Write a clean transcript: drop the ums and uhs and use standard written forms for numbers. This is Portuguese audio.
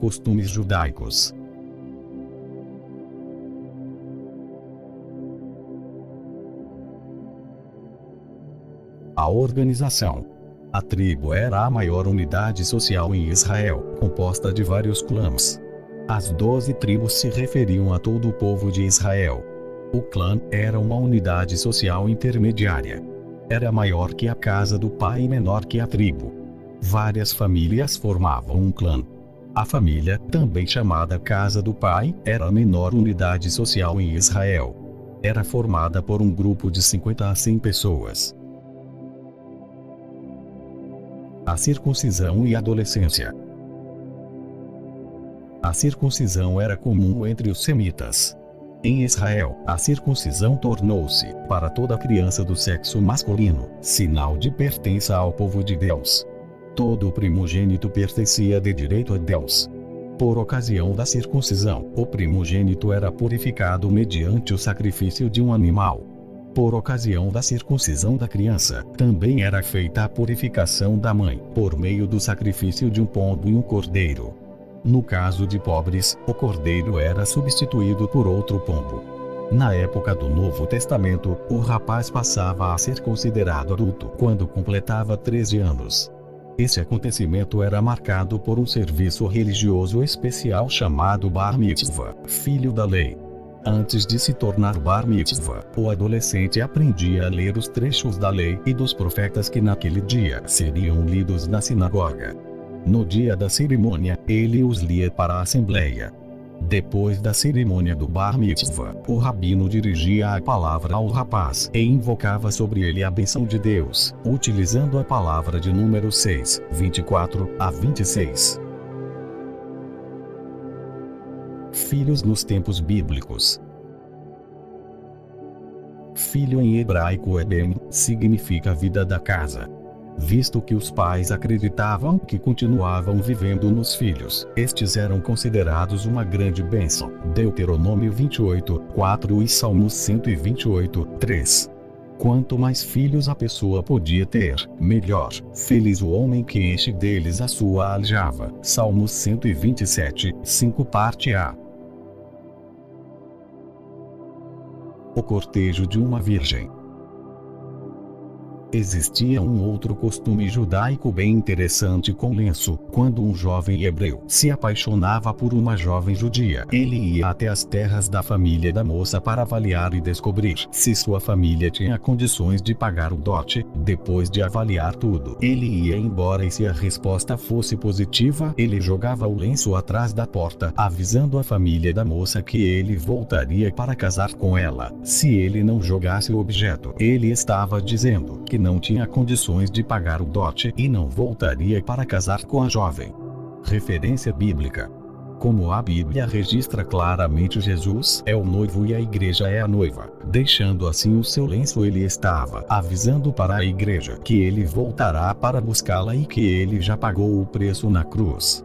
Costumes judaicos. A organização. A tribo era a maior unidade social em Israel, composta de vários clãs. As 12 tribos se referiam a todo o povo de Israel. O clã era uma unidade social intermediária. Era maior que a casa do pai e menor que a tribo. Várias famílias formavam um clã. A família, também chamada casa do pai, era a menor unidade social em Israel. Era formada por um grupo de 50 a 100 pessoas. A circuncisão e adolescência. A circuncisão era comum entre os semitas. Em Israel, a circuncisão tornou-se, para toda criança do sexo masculino, sinal de pertença ao povo de Deus. Todo primogênito pertencia de direito a Deus. Por ocasião da circuncisão, o primogênito era purificado mediante o sacrifício de um animal. Por ocasião da circuncisão da criança, também era feita a purificação da mãe, por meio do sacrifício de um pombo e um cordeiro. No caso de pobres, o cordeiro era substituído por outro pombo. Na época do Novo Testamento, o rapaz passava a ser considerado adulto quando completava 13 anos. Esse acontecimento era marcado por um serviço religioso especial chamado Bar Mitzvah, filho da lei. Antes de se tornar Bar Mitzvah, o adolescente aprendia a ler os trechos da lei e dos profetas que naquele dia seriam lidos na sinagoga. No dia da cerimônia, ele os lia para a assembleia. Depois da cerimônia do Bar Mitzvah, o rabino dirigia a palavra ao rapaz e invocava sobre ele a bênção de Deus, utilizando a palavra de número 6, 24 a 26. Filhos nos tempos bíblicos. Filho em hebraico Eben, significa vida da casa. Visto que os pais acreditavam que continuavam vivendo nos filhos, estes eram considerados uma grande bênção. Deuteronômio 28, 4 e Salmos 128, 3. Quanto mais filhos a pessoa podia ter, melhor. Feliz o homem que enche deles a sua aljava. Salmos 127, 5 parte A. O cortejo de uma virgem. Existia um outro costume judaico bem interessante com lenço. Quando um jovem hebreu se apaixonava por uma jovem judia, ele ia até as terras da família da moça para avaliar e descobrir se sua família tinha condições de pagar o dote. Depois de avaliar tudo, ele ia embora e se a resposta fosse positiva, ele jogava o lenço atrás da porta, avisando a família da moça que ele voltaria para casar com ela. Se ele não jogasse o objeto, ele estava dizendo que não tinha condições de pagar o dote e não voltaria para casar com a jovem. Referência bíblica. Como a Bíblia registra claramente, Jesus é o noivo e a igreja é a noiva. Deixando assim o seu lenço, ele estava avisando para a igreja que ele voltará para buscá-la e que ele já pagou o preço na cruz.